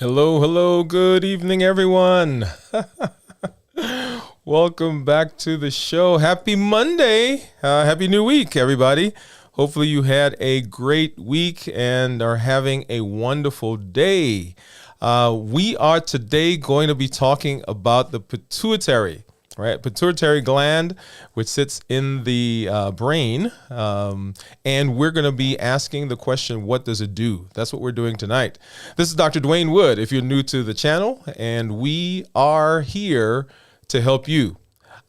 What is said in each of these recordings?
Hello, hello, good evening, everyone. Welcome back to the show. Happy Monday. Happy New Week, everybody. Hopefully you had a great week and are having a wonderful day. We are today going to be talking about the pituitary. Right, pituitary gland, which sits in the brain, and we're going to be asking the question, what does it do? That's what we're doing tonight. This is Dr. Dwain Woode, if you're new to the channel, and we are here to help you.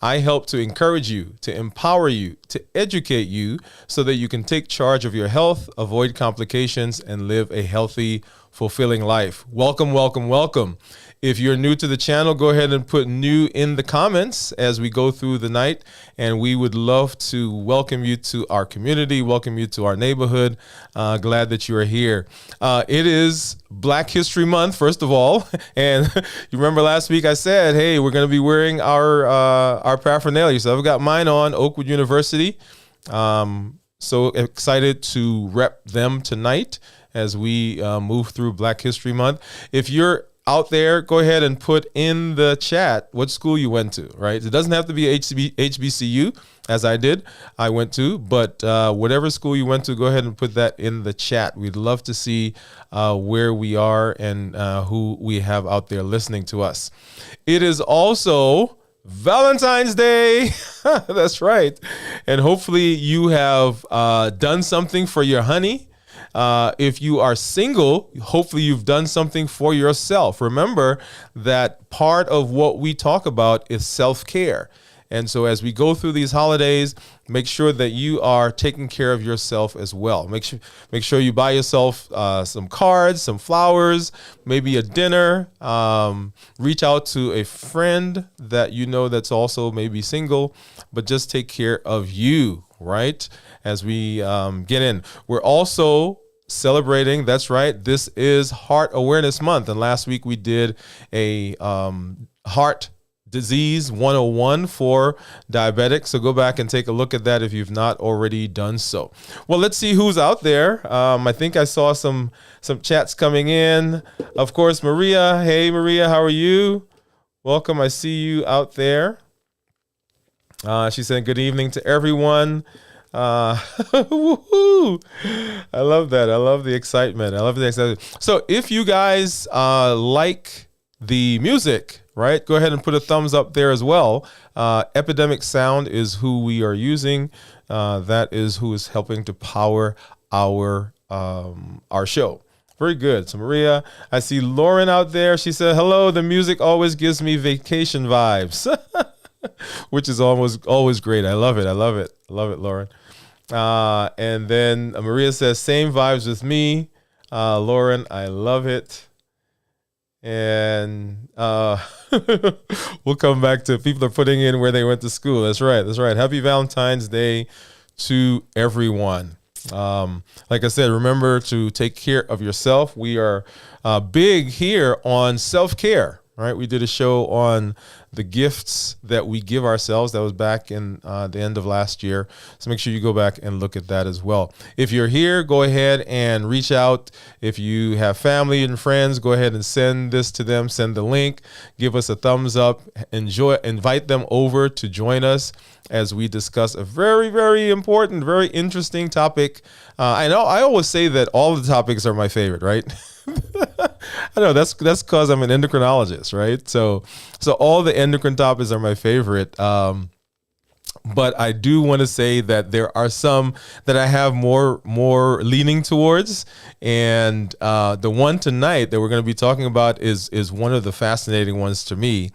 I help to encourage you, to empower you, to educate you so that you can take charge of your health, avoid complications, and live a healthy, fulfilling life. Welcome, welcome, welcome. If you're new to the channel, go ahead and put new in the comments as we go through the night, and we would love to welcome you to our community, welcome you to our neighborhood. Glad that you are here. It is Black History Month, first of all, and you remember last week I said, hey, we're going to be wearing our paraphernalia. So I've got mine on, Oakwood University. So excited to rep them tonight as we move through Black History Month. If you're out there, go ahead and put in the chat what school you went to, right? It doesn't have to be HBCU, as I did, I went to, but whatever school you went to, go ahead and put that in the chat. We'd love to see where we are and who we have out there listening to us. It is also Valentine's Day. That's right. And hopefully you have done something for your honey. If you are single, hopefully you've done something for yourself. Remember that part of what we talk about is self-care. And so as we go through these holidays, make sure that you are taking care of yourself as well. Make sure you buy yourself some cards, some flowers, maybe a dinner. Reach out to a friend that you know that's also maybe single, but just take care of you, right? As we get in. We're also celebrating, that's right, this is Heart Awareness Month. And last week we did a heart Disease 101 for diabetics. So go back and take a look at that if you've not already done so. Well, let's see who's out there. I think I saw some chats coming in. Of course, Maria. Hey, Maria, how are you? Welcome. I see you out there. She said good evening to everyone. Woohoo. I love that. I love the excitement. So if you guys like the music, right, go ahead and put a thumbs up there as well. Epidemic Sound is who we are using. That is who is helping to power our show. Very good. So Maria, I see Lauren out there. She said, hello, the music always gives me vacation vibes, which is always great. I love it. I love it, Lauren. And then Maria says, same vibes with me. Lauren, I love it. And we'll come back to people are putting in where they went to school. That's right. Happy Valentine's Day to everyone. Like I said, remember to take care of yourself. We are big here on self-care, right? We did a show on the gifts that we give ourselves. That was back in the end of last year. So make sure you go back and look at that as well. If you're here, go ahead and reach out. If you have family and friends, go ahead and send this to them. Send the link. Give us a thumbs up. Invite them over to join us as we discuss a very, very important, very interesting topic. I know I always say that all the topics are my favorite, right? I know that's because I'm an endocrinologist, right? So all the endocrine topics are my favorite. But I do want to say that there are some that I have more leaning towards, and the one tonight that we're going to be talking about is one of the fascinating ones to me,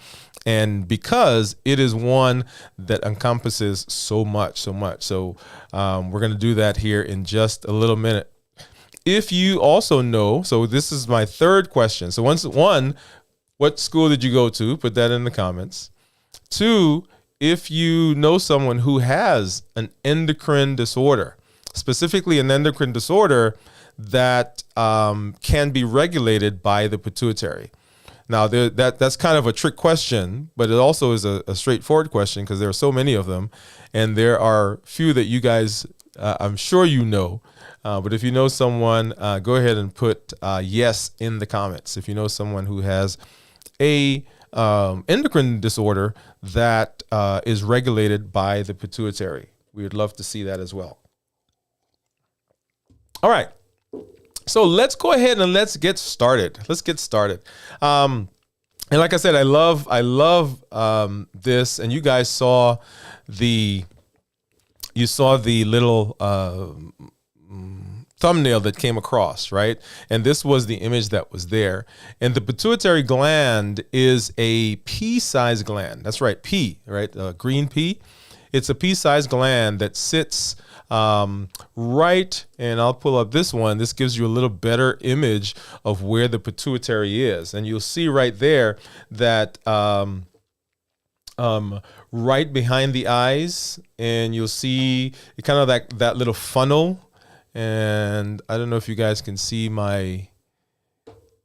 and because it is one that encompasses so much. So we're going to do that here in just a little minute. If you also know, so this is my third question. So one, what school did you go to? Put that in the comments. 2, if you know someone who has an endocrine disorder, specifically an endocrine disorder that can be regulated by the pituitary. Now, that's kind of a trick question, but it also is a straightforward question because there are so many of them, and there are few that you guys, I'm sure you know. But if you know someone, go ahead and put yes in the comments. If you know someone who has a endocrine disorder that is regulated by the pituitary, we would love to see that as well. All right. So let's go ahead and let's get started. And like I said, I love this. And you guys saw the little thumbnail that came across, right? And this was the image that was there. And the pituitary gland is a pea-sized gland. That's right, pea, right? Green pea. It's a pea-sized gland that sits right, and I'll pull up this one. This gives you a little better image of where the pituitary is. And you'll see right there that right behind the eyes, and you'll see kind of that little funnel. And I don't know if you guys can see my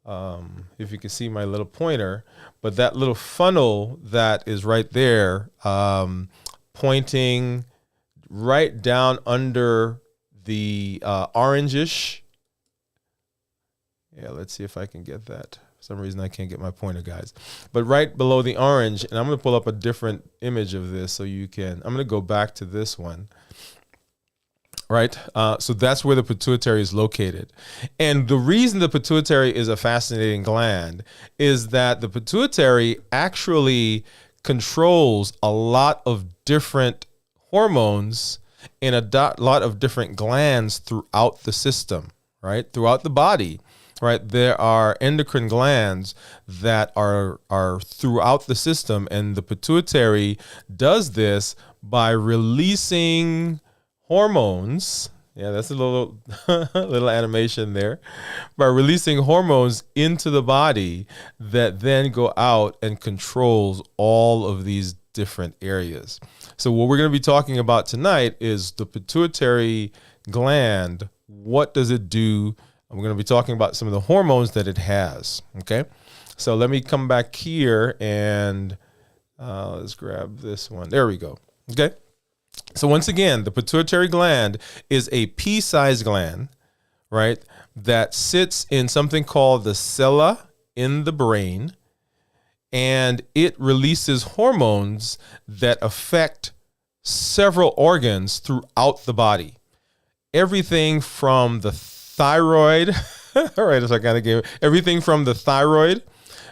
little pointer, but that little funnel that is right there, pointing right down under the orangish. Yeah, let's see if I can get that. For some reason I can't get my pointer, guys. But right below the orange, and I'm going to pull up a different image of this so you can. I'm going to go back to this one. Right. So that's where the pituitary is located. And the reason the pituitary is a fascinating gland is that the pituitary actually controls a lot of different hormones in a lot of different glands throughout the system, right? Throughout the body, right? There are endocrine glands that are throughout the system, and the pituitary does this by releasing hormones. Yeah, that's a little little animation there. By releasing hormones into the body that then go out and controls all of these different areas. So what we're going to be talking about tonight is the pituitary gland. What does it do? And we're going to be talking about some of the hormones that it has. Okay, so let me come back here and let's grab this one. There we go. Okay. So once again, the pituitary gland is a pea-sized gland, right, that sits in something called the sella in the brain, and it releases hormones that affect several organs throughout the body. Everything from the thyroid, all right, so I kind of gave everything from the thyroid,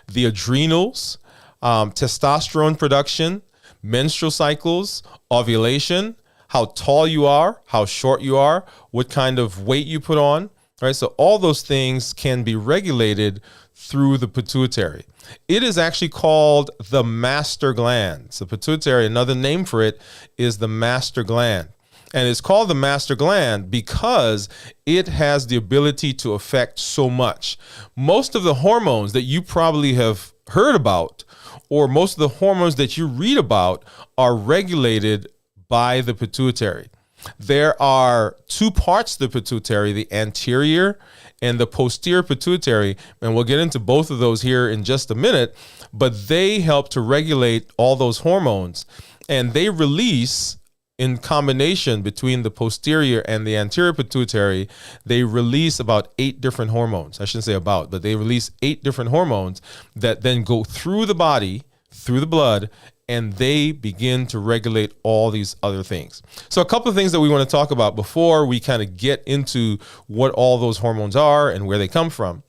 the adrenals, testosterone production, menstrual cycles, ovulation, how tall you are, how short you are, what kind of weight you put on, right? So all those things can be regulated through the pituitary. It is actually called the master gland. So pituitary, another name for it is the master gland. And it's called the master gland because it has the ability to affect so much. Most of the hormones that you probably have heard about, or most of the hormones that you read about, are regulated by the pituitary. There are two parts to the pituitary, the anterior and the posterior pituitary, and we'll get into both of those here in just a minute, but they help to regulate all those hormones, and they release, in combination between the posterior and the anterior pituitary, they release about 8 different hormones. I shouldn't say about, but they release 8 different hormones that then go through the body, through the blood, and they begin to regulate all these other things. So a couple of things that we want to talk about before we kind of get into what all those hormones are and where they come from.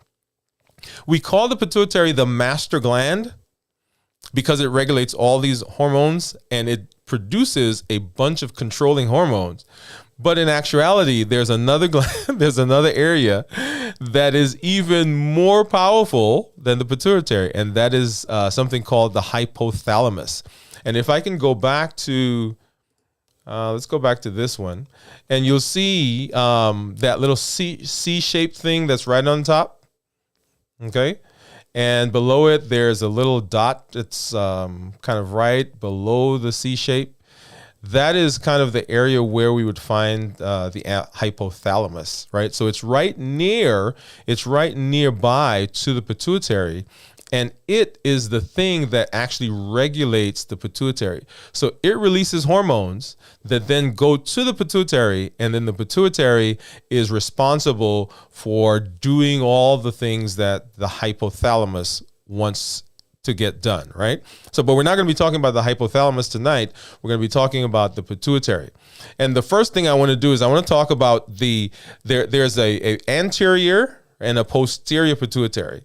We call the pituitary the master gland because it regulates all these hormones and it produces a bunch of controlling hormones. But in actuality, there's another gland, there's another area that is even more powerful than the pituitary, and that is something called the hypothalamus. And if I can go back to, let's go back to this one, and you'll see that little C-shaped thing that's right on top. Okay. And below it, there's a little dot that's kind of right below the C shape. That is kind of the area where we would find the hypothalamus, right? So it's right nearby to the pituitary, and it is the thing that actually regulates the pituitary. So it releases hormones that then go to the pituitary, and then the pituitary is responsible for doing all the things that the hypothalamus wants to get done, right? So, but we're not going to be talking about the hypothalamus tonight. We're going to be talking about the pituitary. And the first thing I want to do is I want to talk about there's a anterior and a posterior pituitary.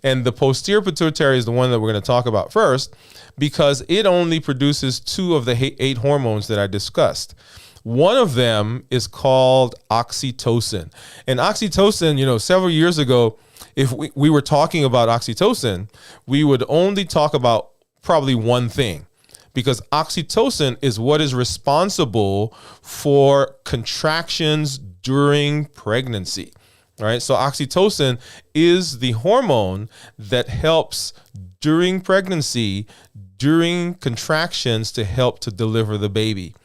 And the posterior pituitary is the one that we're going to talk about first because it only produces 2 of the 8 hormones that I discussed. One of them is called oxytocin. And oxytocin, several years ago, if we were talking about oxytocin, we would only talk about probably one thing, because oxytocin is what is responsible for contractions during pregnancy. All right, so oxytocin is the hormone that helps during pregnancy, during contractions, to help to deliver the baby.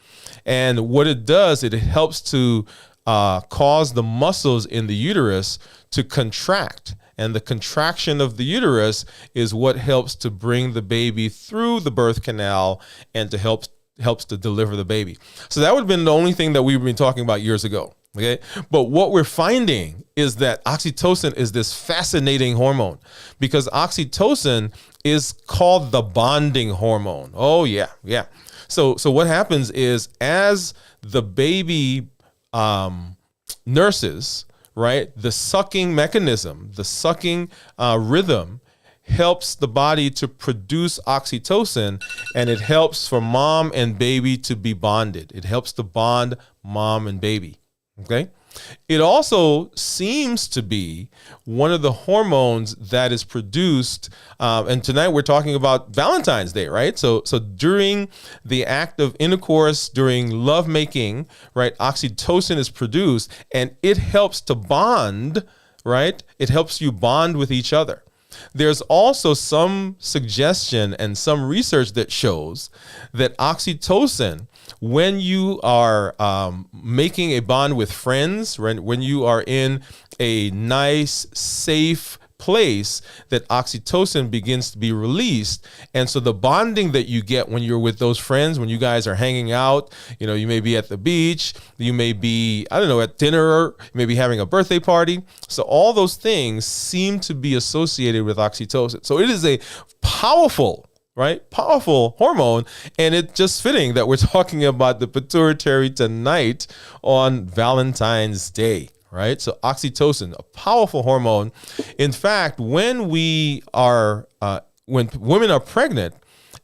And what it does, it helps to cause the muscles in the uterus to contract. And the contraction of the uterus is what helps to bring the baby through the birth canal and to helps to deliver the baby. So that would have been the only thing that we've been talking about years ago. Okay. But what we're finding is that oxytocin is this fascinating hormone, because oxytocin is called the bonding hormone. Oh, yeah. Yeah. So what happens is, as the baby nurses, right, the sucking mechanism, the sucking rhythm helps the body to produce oxytocin, and it helps for mom and baby to be bonded. It helps to bond mom and baby. Okay. It also seems to be one of the hormones that is produced, and tonight we're talking about Valentine's Day, right? So during the act of intercourse, during lovemaking, right, oxytocin is produced, and it helps to bond, right? It helps you bond with each other. There's also some suggestion and some research that shows that oxytocin, when you are making a bond with friends, right, when you are in a nice, safe place, that oxytocin begins to be released. And so the bonding that you get when you're with those friends, when you guys are hanging out, you know, you may be at the beach, you may be, I don't know, at dinner, you may be having a birthday party. So all those things seem to be associated with oxytocin. So it is a powerful, right, powerful hormone. And it's just fitting that we're talking about the pituitary tonight on Valentine's Day. Right. So oxytocin, a powerful hormone. In fact, when we are when women are pregnant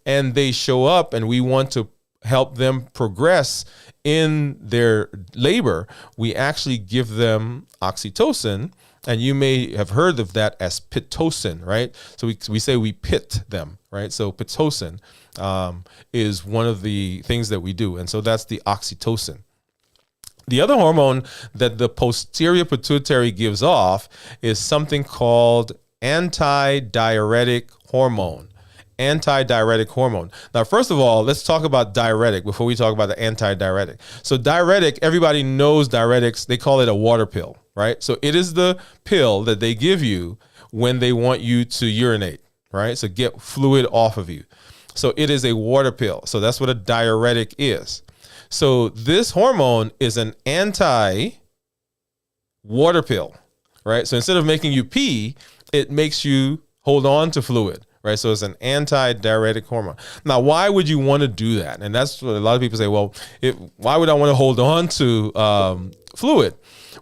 and they show up and we want to help them progress in their labor, we actually give them oxytocin. And you may have heard of that as pitocin, right? So we say we pit them, right? So pitocin is one of the things that we do. And so that's the oxytocin. The other hormone that the posterior pituitary gives off is something called antidiuretic hormone. Antidiuretic hormone. Now, first of all, let's talk about diuretic before we talk about the antidiuretic. So diuretic, everybody knows diuretics. They call it a water pill, right? So it is the pill that they give you when they want you to urinate, right? So get fluid off of you. So it is a water pill. So that's what a diuretic is. So this hormone is an anti-water pill, right? So instead of making you pee, it makes you hold on to fluid, right? So it's an anti-diuretic hormone. Now, why would you want to do that? And that's what a lot of people say, well, why would I want to hold on to fluid?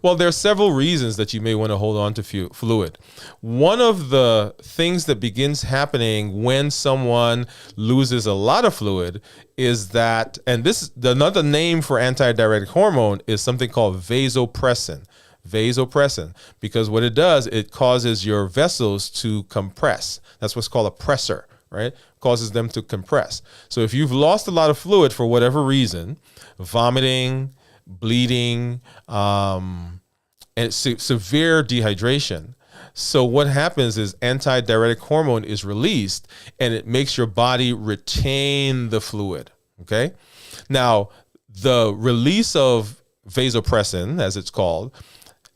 Well, there are several reasons that you may want to hold on to fluid. One of the things that begins happening when someone loses a lot of fluid is that, and another name for antidiuretic hormone is something called vasopressin. Vasopressin, because what it does, it causes your vessels to compress. That's what's called a pressor, right? Causes them to compress. So if you've lost a lot of fluid for whatever reason, vomiting, bleeding, and severe dehydration. So what happens is antidiuretic hormone is released and it makes your body retain the fluid. Okay. Now, the release of vasopressin, as it's called,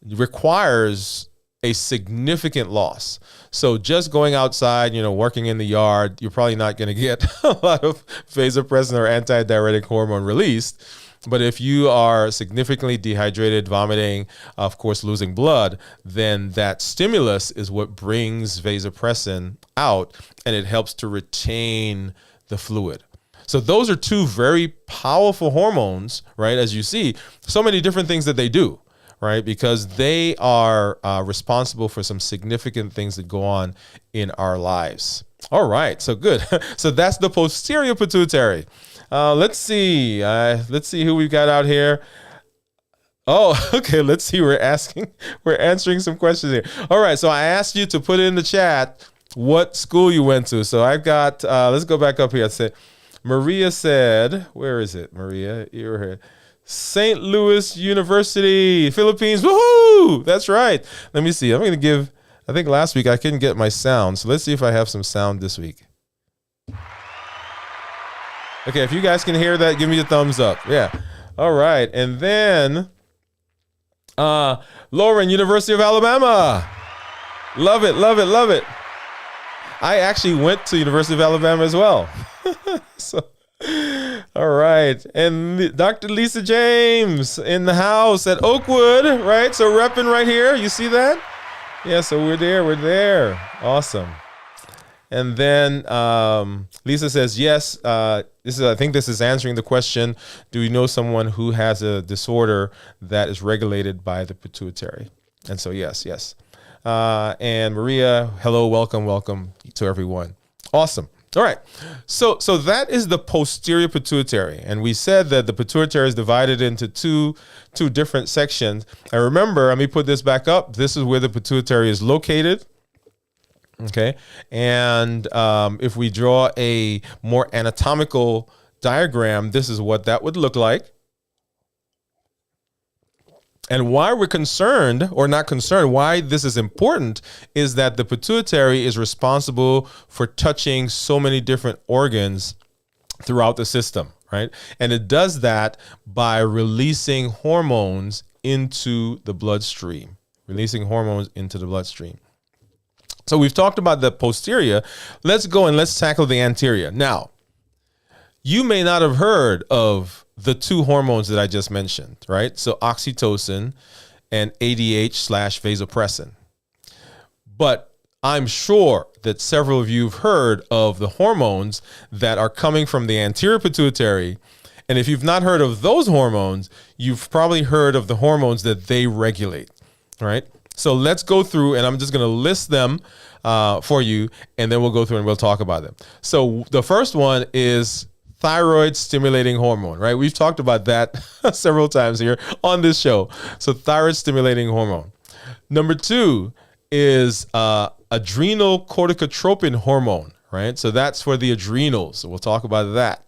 requires a significant loss. So just going outside, working in the yard, you're probably not going to get a lot of vasopressin or antidiuretic hormone released. But if you are significantly dehydrated, vomiting, of course, losing blood, then that stimulus is what brings vasopressin out, and it helps to retain the fluid. So those are two very powerful hormones, right? As you see, so many different things that they do, right? Because they are responsible for some significant things that go on in our lives. All right, so good. So that's the posterior pituitary. Let's see who we've got out here. Oh, okay. Let's see. We're answering some questions here. All right. So I asked you to put in the chat what school you went to. So I've got, let's go back up here. I said, Maria said, where is it? Maria, you're here. St. Louis University, Philippines. Woohoo! That's right. Let me see. I'm going to give, I think last week I couldn't get my sound. So let's see if I have some sound this week. Okay, if you guys can hear that, give me a thumbs up. Yeah. All right. And then Lauren, University of Alabama. Love it, love it, love it. I actually went to University of Alabama as well. So, all right. And Dr. Lisa James in the house at Oakwood, right? So repping right here. You see that? Yeah, so we're there. Awesome. And then Lisa says, yes, I think this is answering the question, do you know someone who has a disorder that is regulated by the pituitary? And so, yes. And Maria, hello, welcome to everyone. Awesome. All right. So that is the posterior pituitary. And we said that the pituitary is divided into two different sections. And remember, let me put this back up. This is where the pituitary is located. Okay. And if we draw a more anatomical diagram, this is what that would look like. And why we're concerned, or not concerned, why this is important is that the pituitary is responsible for touching so many different organs throughout the system, right? And it does that by releasing hormones into the bloodstream, So we've talked about the posterior. Let's go and let's tackle the anterior. Now, you may not have heard of the two hormones that I just mentioned, right? So oxytocin and ACTH/vasopressin. But I'm sure that several of you have heard of the hormones that are coming from the anterior pituitary. And if you've not heard of those hormones, you've probably heard of the hormones that they regulate, right? So let's go through, and I'm just going to list them for you, and then we'll go through and we'll talk about them. So the first one is thyroid stimulating hormone, right? We've talked about that several times here on this show. So thyroid stimulating hormone. Number two is adrenal corticotropin hormone, right? So that's for the adrenals. So we'll talk about that.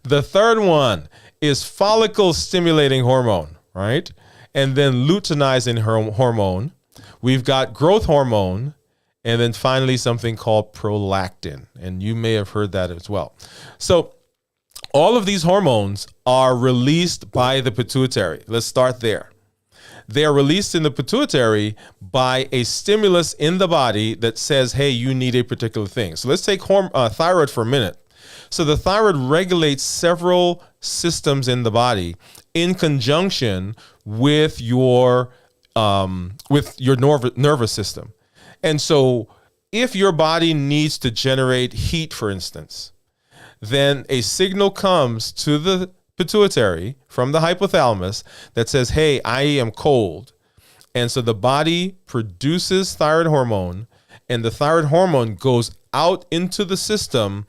The third one is follicle stimulating hormone, right? And then luteinizing hormone. We've got growth hormone. And then finally something called prolactin. And you may have heard that as well. So all of these hormones are released by the pituitary. Let's start there. They are released in the pituitary by a stimulus in the body that says, hey, you need a particular thing. So let's take thyroid for a minute. So the thyroid regulates several systems in the body in conjunction with your nervous system. And so if your body needs to generate heat, for instance, then a signal comes to the pituitary from the hypothalamus that says, hey, I am cold. And so the body produces thyroid hormone, and the thyroid hormone goes out into the system.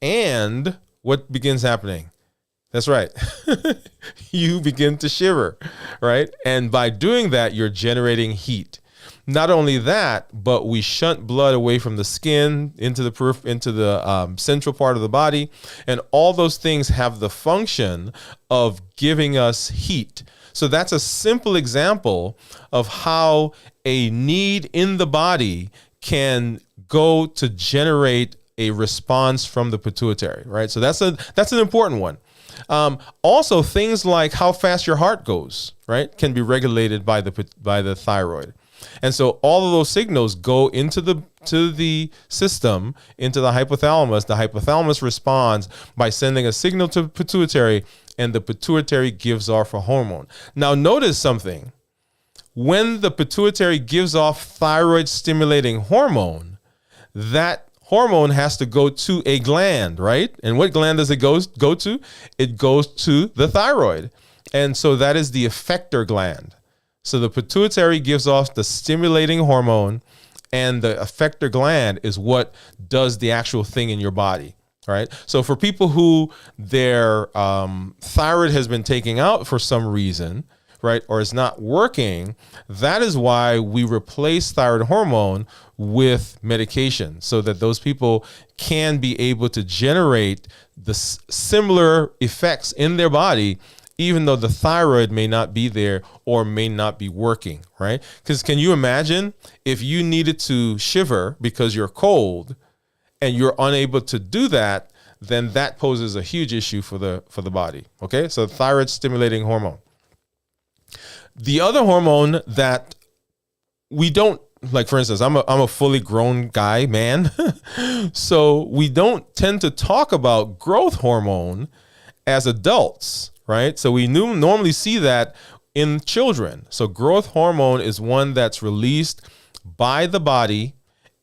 And what begins happening? That's right. You begin to shiver, right? And by doing that, you're generating heat. Not only that, but we shunt blood away from the skin into the central part of the body. And all those things have the function of giving us heat. So that's a simple example of how a need in the body can go to generate a response from the pituitary, right? So that's an important one. Also, things like how fast your heart goes, right, can be regulated by the thyroid. And so all of those signals go into the system, into the hypothalamus. The hypothalamus responds by sending a signal to the pituitary, and the pituitary gives off a hormone. Now, notice something. When the pituitary gives off thyroid stimulating hormone, that hormone has to go to a gland, right? And what gland does it go to? It goes to the thyroid. And so that is the effector gland. So the pituitary gives off the stimulating hormone, and the effector gland is what does the actual thing in your body, right? So for people who their thyroid has been taken out for some reason, right, or is not working, that is why we replace thyroid hormone with medication, so that those people can be able to generate the similar effects in their body, even though the thyroid may not be there or may not be working, right? Because can you imagine if you needed to shiver because you're cold and you're unable to do that, then that poses a huge issue for the body, okay? So thyroid stimulating hormone. The other hormone that we don't, like for instance, I'm a fully grown guy, man. So we don't tend to talk about growth hormone as adults, right? So we normally see that in children. So growth hormone is one that's released by the body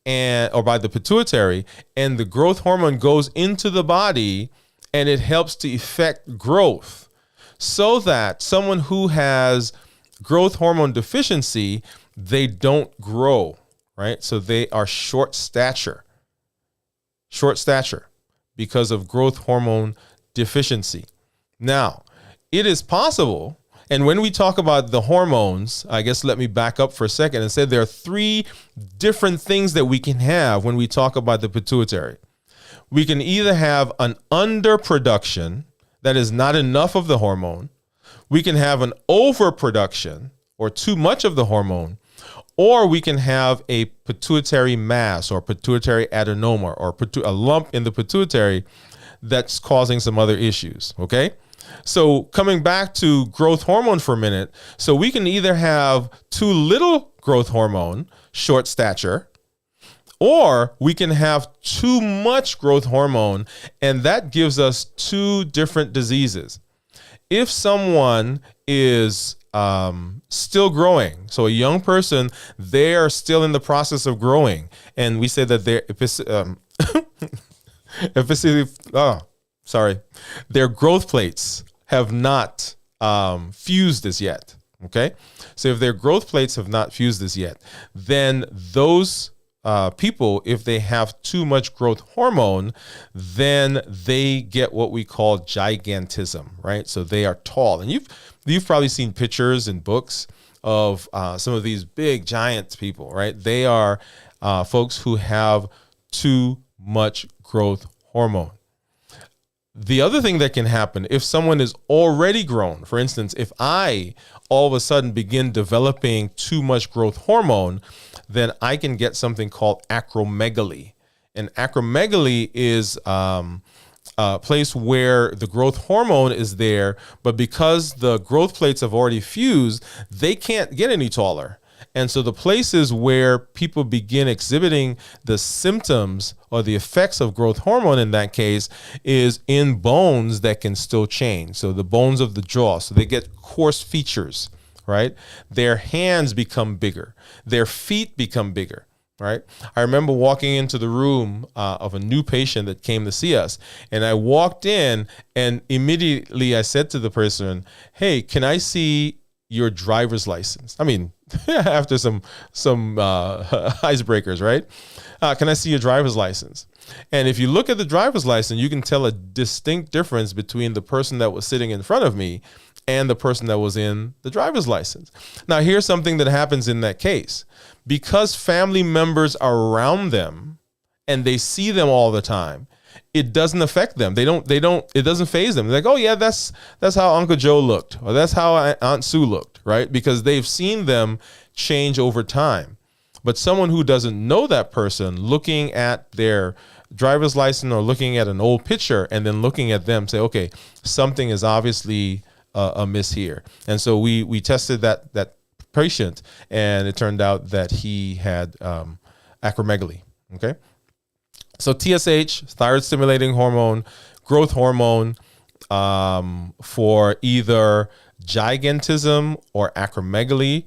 or by the pituitary, and the growth hormone goes into the body and it helps to effect growth, so that someone who has growth hormone deficiency, they don't grow, right? So they are short stature because of growth hormone deficiency. Now, it is possible, and when we talk about the hormones, I guess let me back up for a second and say there are 3 different things that we can have when we talk about the pituitary. We can either have an underproduction, that is not enough of the hormone. We can have an overproduction, or too much of the hormone, or we can have a pituitary mass or pituitary adenoma or a lump in the pituitary that's causing some other issues, okay? So coming back to growth hormone for a minute, so we can either have too little growth hormone, short stature, or we can have too much growth hormone, and that gives us 2 different diseases. If someone is still growing, so a young person, they are still in the process of growing, and we say that their growth plates have not fused as yet. Okay, so if their growth plates have not fused as yet, then those people, if they have too much growth hormone, then they get what we call gigantism, right? So they are tall, and you've probably seen pictures in books of some of these big giant people, right? They are folks who have too much growth hormone. The other thing that can happen if someone is already grown, for instance, if I all of a sudden begin developing too much growth hormone, then I can get something called acromegaly. And acromegaly is a place where the growth hormone is there, but because the growth plates have already fused, they can't get any taller. And so the places where people begin exhibiting the symptoms or the effects of growth hormone in that case is in bones that can still change. So the bones of the jaw, so they get coarse features, right? Their hands become bigger. Their feet become bigger, right? I remember walking into the room of a new patient that came to see us, and I walked in and immediately I said to the person, "Hey, can I see your driver's license?" I mean, after some icebreakers, right? Can I see your driver's license? And if you look at the driver's license, you can tell a distinct difference between the person that was sitting in front of me and the person that was in the driver's license. Now, here's something that happens in that case. Because family members are around them and they see them all the time, it doesn't affect them. It doesn't faze them. They're like, "Oh yeah, that's how Uncle Joe looked, or that's how Aunt Sue looked," right? Because they've seen them change over time. But someone who doesn't know that person, looking at their driver's license or looking at an old picture and then looking at them, say, "Okay, something is obviously amiss here." And so we tested that patient, and it turned out that he had acromegaly. Okay. So TSH, thyroid stimulating hormone, growth hormone, for either gigantism or acromegaly,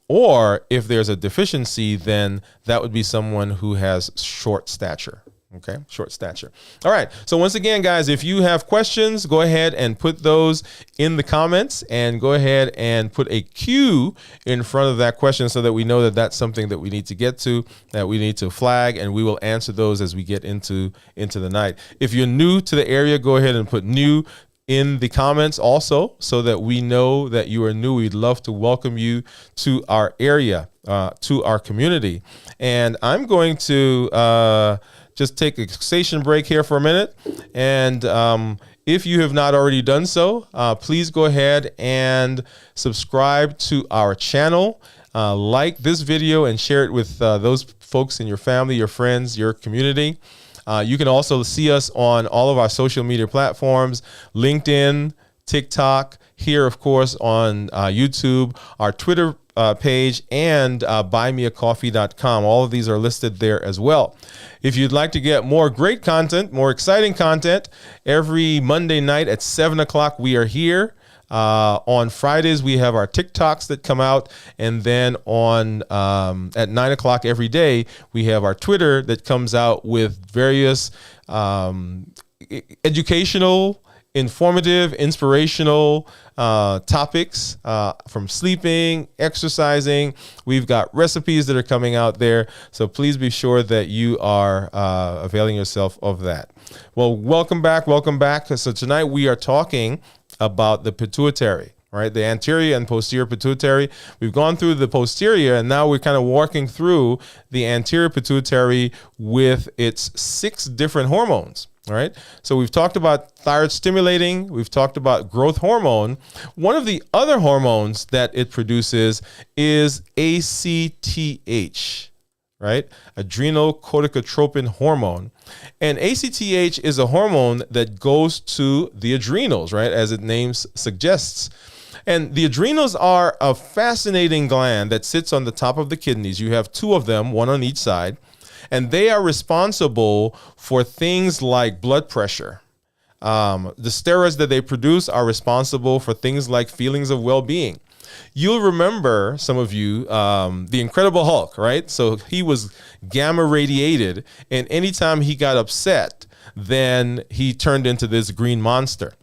or if there's a deficiency, then that would be someone who has short stature. Okay, short stature. All right. So once again, guys, if you have questions, go ahead and put those in the comments, and go ahead and put a Q in front of that question so that we know that that's something that we need to get to, that we need to flag, and we will answer those as we get into the night. If you're new to the area, go ahead and put new in the comments also, so that we know that you are new. We'd love to welcome you to our area, to our community. And I'm going to just take a station break here for a minute. And if you have not already done so, please go ahead and subscribe to our channel. Like this video and share it with those folks in your family, your friends, your community. You can also see us on all of our social media platforms, LinkedIn, TikTok, here, of course, on YouTube, our Twitter page, and buymeacoffee.com. All of these are listed there as well. If you'd like to get more great content, more exciting content, every Monday night at 7 o'clock, we are here. On Fridays, we have our TikToks that come out. And then at 9 o'clock every day, we have our Twitter that comes out with various educational informative, inspirational topics from sleeping, exercising. We've got recipes that are coming out there. So please be sure that you are availing yourself of that. Well, welcome back. Welcome back. So tonight we are talking about the pituitary. Right, the anterior and posterior pituitary. We've gone through the posterior, and now we're kind of walking through the anterior pituitary with its 6 different hormones. All right, so we've talked about thyroid stimulating. We've talked about growth hormone. One of the other hormones that it produces is ACTH. Right? Adrenal corticotropin hormone. And ACTH is a hormone that goes to the adrenals, right? As its name suggests. And the adrenals are a fascinating gland that sits on the top of the kidneys. You have 2 of them, one on each side, and they are responsible for things like blood pressure. The steroids that they produce are responsible for things like feelings of well-being. You'll remember, some of you, the Incredible Hulk, right? So he was gamma radiated, and anytime he got upset, then he turned into this green monster.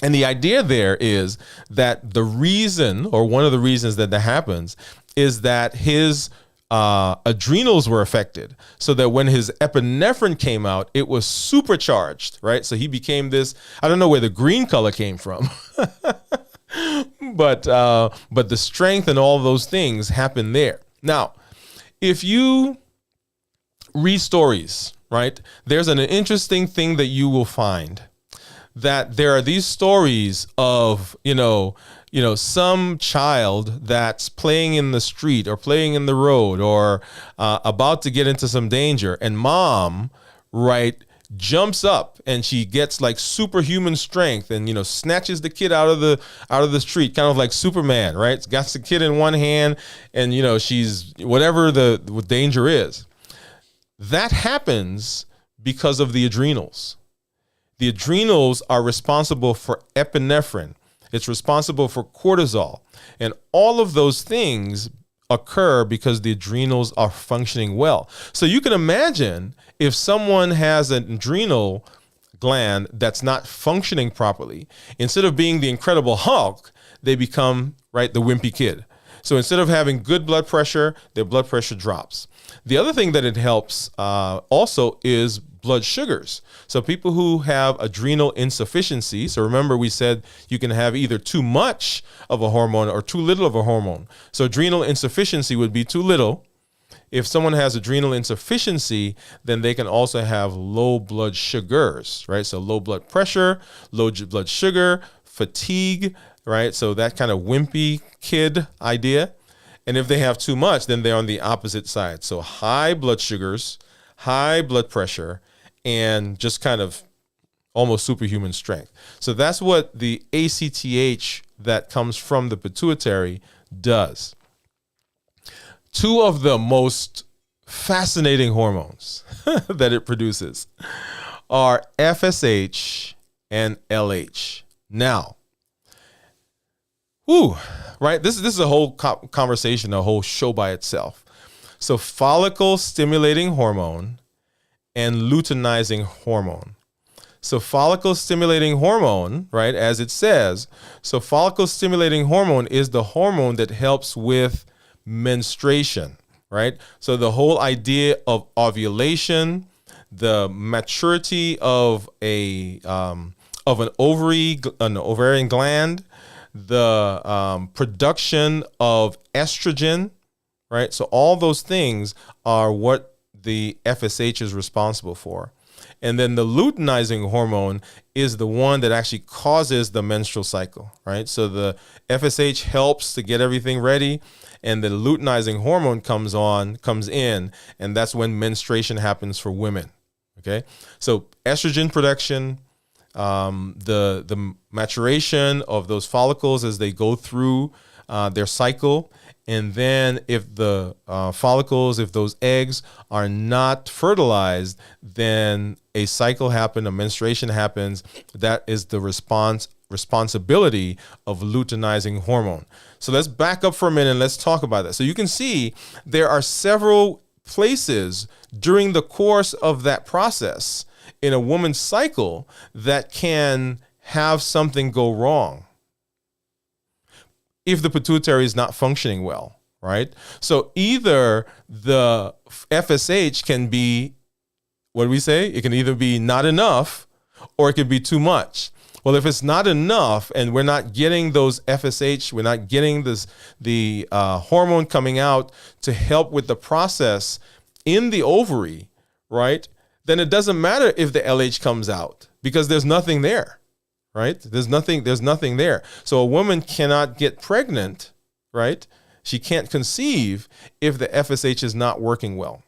And the idea there is that the reason, or one of the reasons that happens, is that his adrenals were affected, so that when his epinephrine came out, it was supercharged, right? So he became this, I don't know where the green color came from, but the strength and all those things happen there. Now, if you read stories, right, there's an interesting thing that you will find, that there are these stories of, some child that's playing in the street or playing in the road or about to get into some danger, and mom, right, jumps up and she gets like superhuman strength and, snatches the kid out of the street, kind of like Superman, right? Got the kid in one hand and, she's whatever the danger is. That happens because of the adrenals. The adrenals are responsible for epinephrine. It's responsible for cortisol. And all of those things occur because the adrenals are functioning well. So you can imagine if someone has an adrenal gland that's not functioning properly, instead of being the Incredible Hulk, they become, right, the wimpy kid. So instead of having good blood pressure, their blood pressure drops. The other thing that it helps also is blood sugars. So people who have adrenal insufficiency, so remember we said you can have either too much of a hormone or too little of a hormone. So adrenal insufficiency would be too little. If someone has adrenal insufficiency, then they can also have low blood sugars, right? So low blood pressure, low blood sugar, fatigue, right? So that kind of wimpy kid idea. And if they have too much, then they're on the opposite side. So high blood sugars, high blood pressure, and just kind of almost superhuman strength. So that's what the ACTH that comes from the pituitary does. 2 of the most fascinating hormones that it produces are FSH and LH. Now, right? This is a whole conversation, a whole show by itself. So follicle stimulating hormone and luteinizing hormone. So follicle stimulating hormone, right, as it says, so follicle stimulating hormone is the hormone that helps with menstruation, right? So the whole idea of ovulation, the maturity of an ovarian gland, the production of estrogen, right? So all those things are what the FSH is responsible for. And then the luteinizing hormone is the one that actually causes the menstrual cycle, right? So the FSH helps to get everything ready, and the luteinizing hormone comes in, and that's when menstruation happens for women, okay? So estrogen production, the maturation of those follicles as they go through their cycle. And then if the follicles, if those eggs are not fertilized, then a cycle happens, a menstruation happens. That is the responsibility of luteinizing hormone. So let's back up for a minute and let's talk about that. So you can see there are several places during the course of that process in a woman's cycle that can have something go wrong if the pituitary is not functioning well, right? So either the FSH can be, what do we say? It can either be not enough or it could be too much. Well, if it's not enough and we're not getting those FSH, we're not getting the hormone coming out to help with the process in the ovary, right? Then it doesn't matter if the LH comes out because there's nothing there, right? There's nothing there. So a woman cannot get pregnant, right? She can't conceive if the FSH is not working well.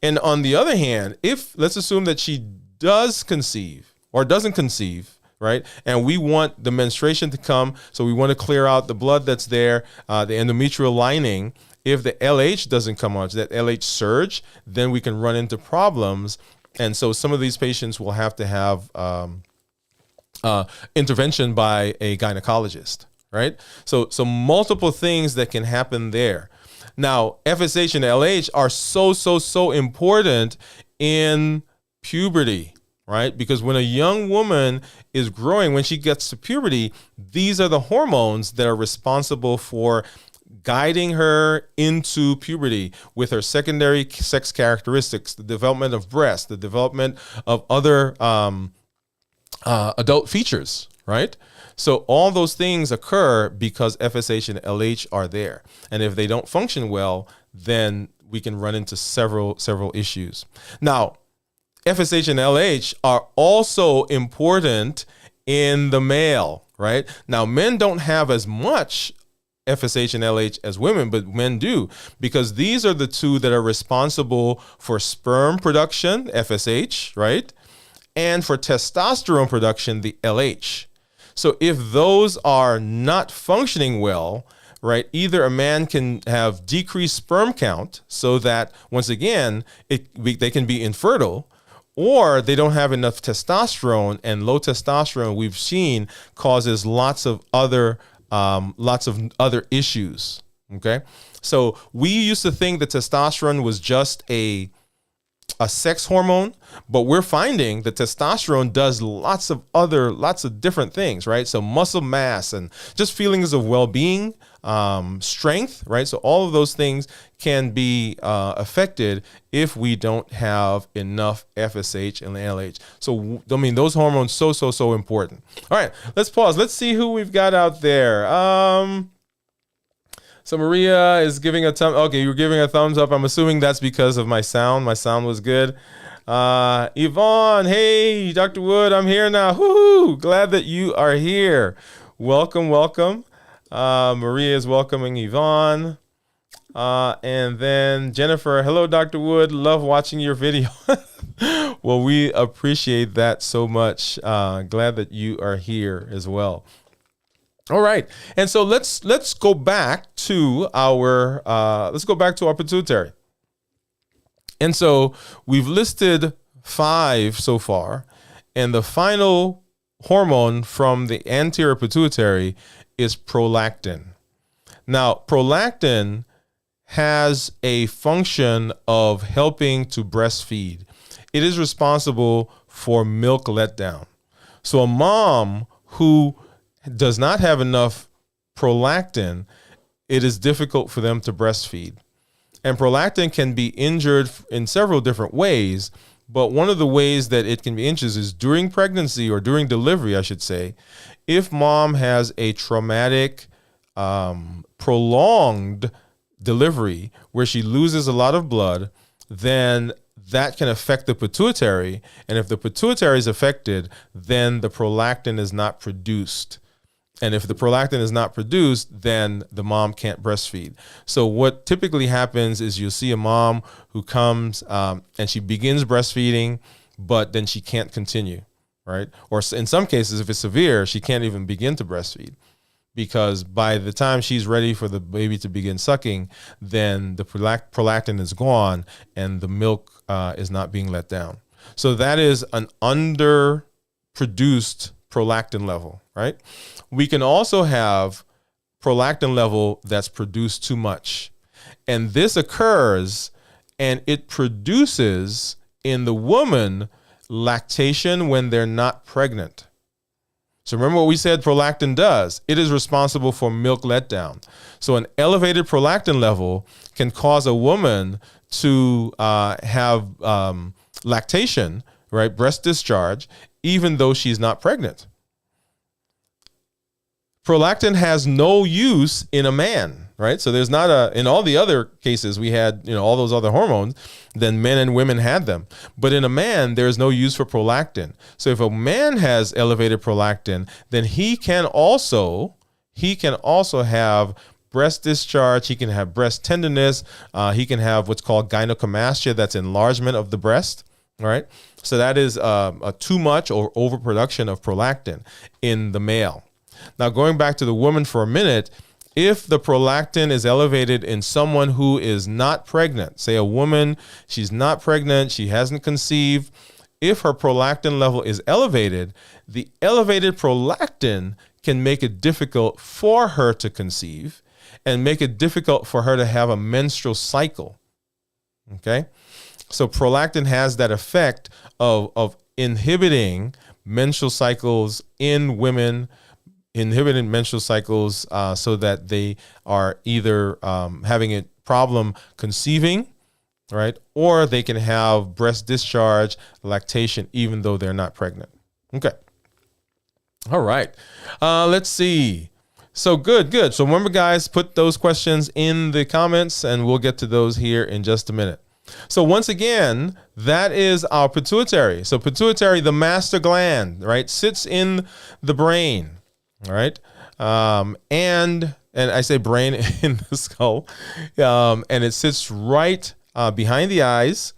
And on the other hand, if let's assume that she does conceive or doesn't conceive, right? And we want the menstruation to come, so we want to clear out the blood that's there, the endometrial lining. If the LH doesn't come out, that LH surge, then we can run into problems. And so some of these patients will have to have intervention by a gynecologist, right? So multiple things that can happen there. Now, FSH and LH are so important in puberty, right? Because when a young woman is growing, when she gets to puberty, these are the hormones that are responsible for guiding her into puberty with her secondary sex characteristics, the development of breast, the development of other adult features, right? So all those things occur because FSH and LH are there. And if they don't function well, then we can run into several issues. Now, FSH and LH are also important in the male, right? Now, men don't have as much FSH and LH as women, but men do, because these are the two that are responsible for sperm production, FSH, right? And for testosterone production, the LH. So if those are not functioning well, right, either a man can have decreased sperm count so that, once again, they can be infertile, or they don't have enough testosterone, and low testosterone we've seen causes lots of other issues. Okay, so we used to think that testosterone was just a sex hormone, but we're finding that testosterone does lots of different things, right? So muscle mass and just feelings of well-being, strength, right? So all of those things can be affected if we don't have enough FSH and LH. So, I mean, those hormones so important. All right, let's pause. Let's see who we've got out there. So Maria is giving a okay, you're giving a thumbs up. I'm assuming that's because of my sound. My sound was good. Yvonne, hey, Dr. Woode, I'm here now. Woohoo! Glad that you are here. Welcome. Maria is welcoming Yvonne. And then Jennifer, hello, Dr. Woode. Love watching your video. Well, we appreciate that so much. Glad that you are here as well. All right, and so let's go back to our pituitary. And so we've listed 5 so far, and the final hormone from the anterior pituitary is prolactin. Now, prolactin has a function of helping to breastfeed. It is responsible for milk letdown. So a mom who does not have enough prolactin, it is difficult for them to breastfeed. And prolactin can be injured in several different ways, but one of the ways that it can be injured is during pregnancy, or during delivery, I should say. If mom has a traumatic, prolonged delivery where she loses a lot of blood, then that can affect the pituitary. And if the pituitary is affected, then the prolactin is not produced. And if the prolactin is not produced, then the mom can't breastfeed. So what typically happens is you'll see a mom who comes and she begins breastfeeding, but then she can't continue, right? Or in some cases, if it's severe, she can't even begin to breastfeed, because by the time she's ready for the baby to begin sucking, then the prolactin is gone and the milk is not being let down. So that is an underproduced prolactin level, right? We can also have prolactin level that's produced too much. And this occurs, and it produces in the woman lactation when they're not pregnant. So remember what we said prolactin does. It is responsible for milk letdown. So an elevated prolactin level can cause a woman to have lactation, right, breast discharge, even though she's not pregnant. Prolactin has no use in a man, right? So there's not in all the other cases we had, all those other hormones, then men and women had them. But in a man, there's no use for prolactin. So if a man has elevated prolactin, then he can also have breast discharge. He can have breast tenderness. He can have what's called gynecomastia, that's enlargement of the breast, right? So that is a too much or overproduction of prolactin in the male. Now, going back to the woman for a minute, if the prolactin is elevated in someone who is not pregnant, say a woman, she's not pregnant, she hasn't conceived, if her prolactin level is elevated, the elevated prolactin can make it difficult for her to conceive and make it difficult for her to have a menstrual cycle. Okay? So prolactin has that effect of inhibiting menstrual cycles in women, inhibiting menstrual cycles so that they are either having a problem conceiving, right? Or they can have breast discharge, lactation, even though they're not pregnant. Okay. All right. Let's see. So good. So remember, guys, put those questions in the comments and we'll get to those here in just a minute. So once again, that is our pituitary. So pituitary, the master gland, right, sits in the brain. All right. And I say brain in the skull, and it sits right behind the eyes,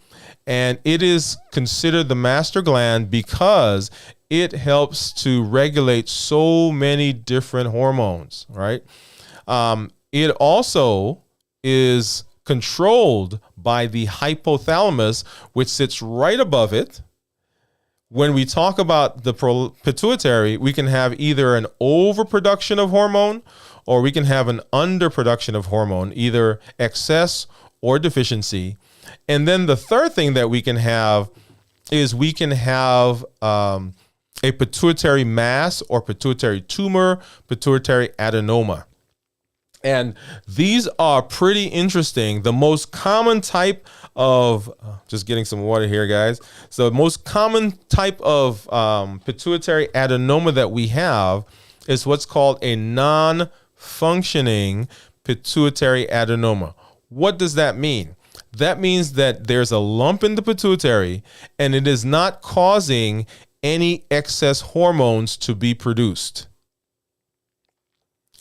and it is considered the master gland because it helps to regulate so many different hormones, right? It also is controlled by the hypothalamus, which sits right above it. When we talk about the pituitary, we can have either an overproduction of hormone or we can have an underproduction of hormone, either excess or deficiency. And then the third thing that we can have is we can have a pituitary mass or pituitary tumor, pituitary adenoma. And these are pretty interesting. The most common type of, just getting some water here, guys. So the most common type of pituitary adenoma that we have is what's called a non-functioning pituitary adenoma. What does that mean? That means that there's a lump in the pituitary and it is not causing any excess hormones to be produced.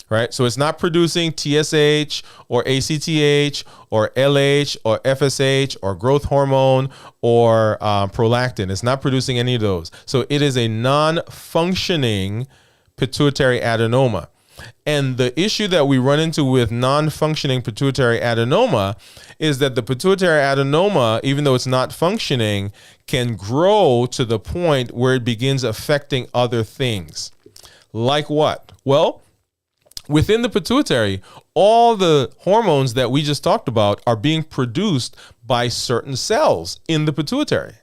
Right? So it's not producing TSH or ACTH or LH or FSH or growth hormone or prolactin. It's not producing any of those. So it is a non-functioning pituitary adenoma. And the issue that we run into with non-functioning pituitary adenoma is that the pituitary adenoma, even though it's not functioning, can grow to the point where it begins affecting other things. Like what? Well, within the pituitary, all the hormones that we just talked about are being produced by certain cells in the pituitary.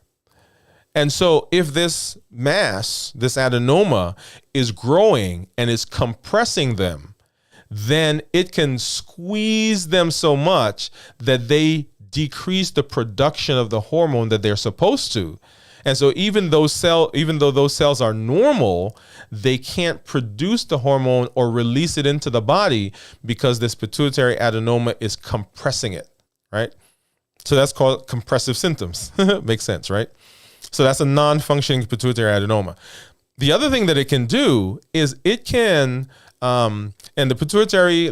And so if this mass, this adenoma, is growing and is compressing them, then it can squeeze them so much that they decrease the production of the hormone that they're supposed to. And so even though those cells are normal, they can't produce the hormone or release it into the body because this pituitary adenoma is compressing it, right? So that's called compressive symptoms. Makes sense, right? So that's a non-functioning pituitary adenoma. The other thing that it can do is it can, and the pituitary,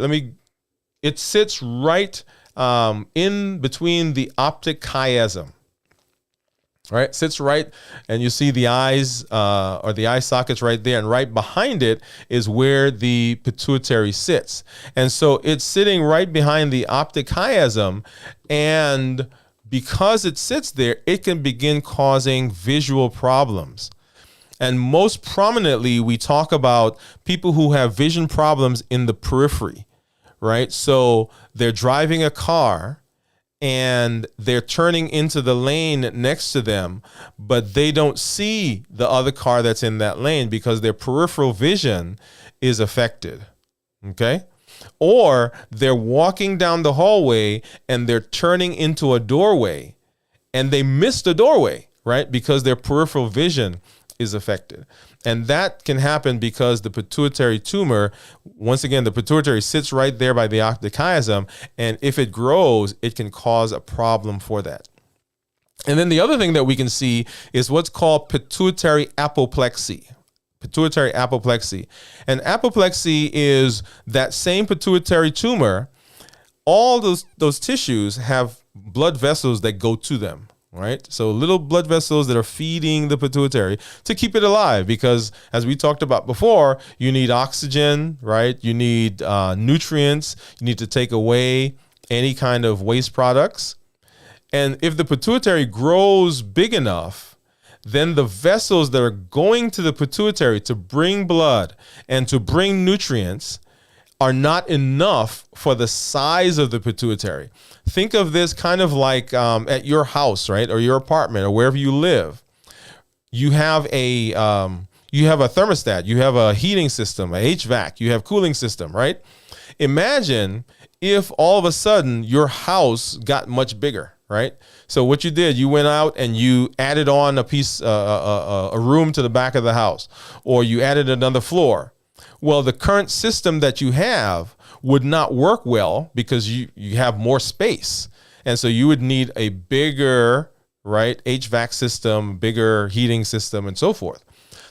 it sits right in between the optic chiasm. Right, sits right, and you see the eyes or the eye sockets right there, and right behind it is where the pituitary sits. And so it's sitting right behind the optic chiasm, and because it sits there, it can begin causing visual problems. And most prominently, we talk about people who have vision problems in the periphery, right? So they're driving a car, and they're turning into the lane next to them, but they don't see the other car that's in that lane because their peripheral vision is affected. Okay? Or they're walking down the hallway and they're turning into a doorway and they miss the doorway, right? Because their peripheral vision is affected. And that can happen because the pituitary tumor, once again, the pituitary sits right there by the optic chiasm, and if it grows, it can cause a problem for that. And then the other thing that we can see is what's called pituitary apoplexy. Pituitary apoplexy. And apoplexy is that same pituitary tumor. All those tissues have blood vessels that go to them. Right? So little blood vessels that are feeding the pituitary to keep it alive, because as we talked about before, you need oxygen, right? You need nutrients. You need to take away any kind of waste products. And if the pituitary grows big enough, then the vessels that are going to the pituitary to bring blood and to bring nutrients are not enough for the size of the pituitary. Think of this kind of like at your house, right, or your apartment, or wherever you live. You have a thermostat, you have a heating system, a HVAC, you have cooling system, right? Imagine if all of a sudden your house got much bigger, right? So what you did, you went out and you added on a room to the back of the house, or you added another floor. Well, the current system that you have would not work well because you have more space. And so you would need a bigger, right, HVAC system, bigger heating system, and so forth.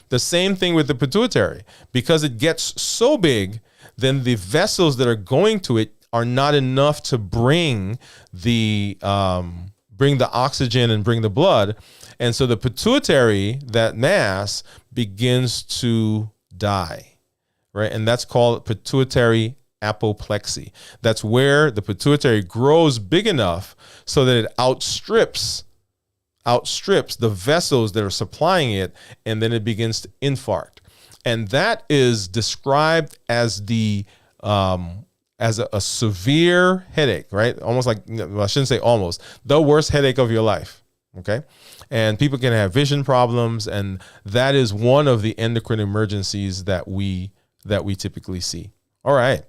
The same thing with the pituitary. Because it gets so big, then the vessels that are going to it are not enough to bring the oxygen and bring the blood. And so the pituitary, that mass, begins to die. Right? And that's called pituitary apoplexy. That's where the pituitary grows big enough so that it outstrips the vessels that are supplying it, and then it begins to infarct. And that is described as a severe headache, right? Almost like, well, I shouldn't say almost, the worst headache of your life. Okay? And people can have vision problems, and that is one of the endocrine emergencies that we typically see. All right.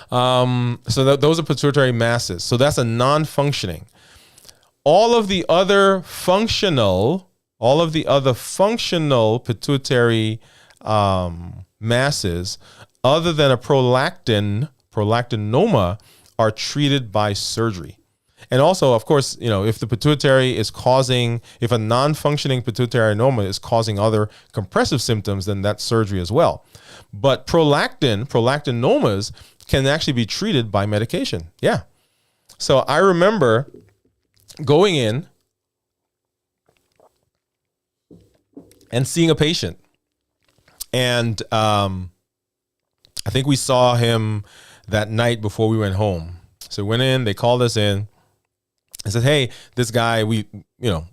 So those are pituitary masses. So that's a non-functioning. All of the other functional pituitary masses, other than a prolactinoma, are treated by surgery. And also, of course, if the pituitary is if a non-functioning pituitary adenoma is causing other compressive symptoms, then that's surgery as well. But prolactinomas can actually be treated by medication. Yeah. So I remember going in and seeing a patient. And I think we saw him that night before we went home. So we went in, they called us in. I said, hey, this guy, we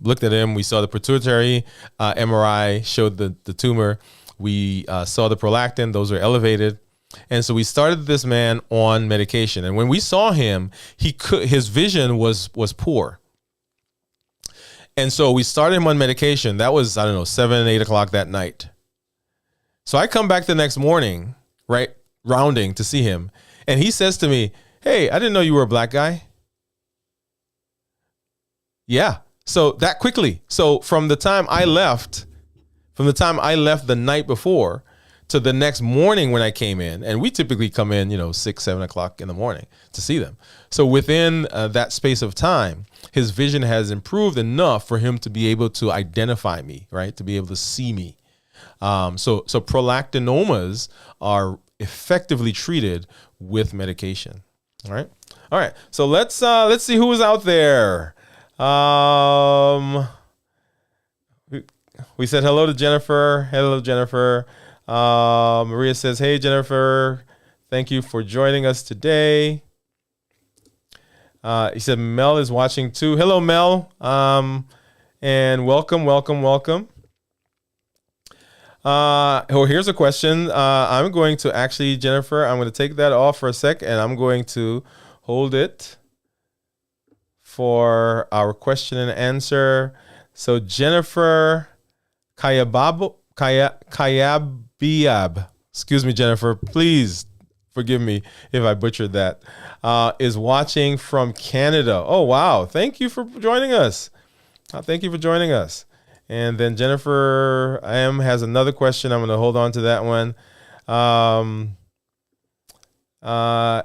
looked at him. We saw the pituitary MRI, showed the tumor. We saw the prolactin. Those were elevated. And so we started this man on medication. And when we saw him, his vision was poor. And so we started him on medication. That was, 7, 8 o'clock that night. So I come back the next morning, right, rounding to see him. And he says to me, hey, I didn't know you were a black guy. Yeah. So that quickly. So from the time I left the night before to the next morning when I came in, and we typically come in, 6, 7 o'clock in the morning to see them. So within that space of time, his vision has improved enough for him to be able to identify me, right? To be able to see me. So prolactinomas are effectively treated with medication. All right. So let's see who is out there. We said hello to Jennifer. Hello, Jennifer. Maria says, hey, Jennifer, thank you for joining us today. He said Mel is watching too. Hello, Mel. And welcome. Here's a question. I'm going to actually, Jennifer, I'm going to take that off for a sec, and I'm going to hold it for our question and answer. So Jennifer Kayabiab, excuse me, Jennifer, please forgive me if I butchered that, is watching from Canada. Oh, wow. Thank you for joining us. Thank you for joining us. And then Jennifer M has another question. I'm going to hold on to that one.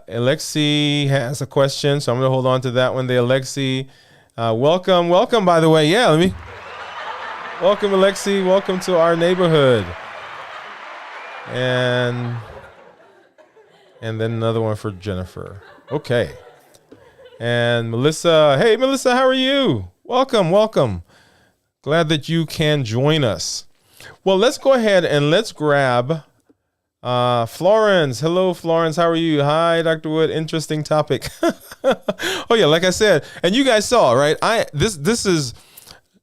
Alexi has a question, so I'm going to hold on to that one. Alexi, welcome, by the way. Yeah, welcome, Alexi. Welcome to our neighborhood. And then another one for Jennifer. Okay. And Melissa. Hey, Melissa, how are you? Welcome. Glad that you can join us. Well, let's go ahead and let's grab Florence. Hello, Florence. How are you? Hi, Dr. Woode. Interesting topic. Oh, yeah, like I said, and you guys saw, right? This is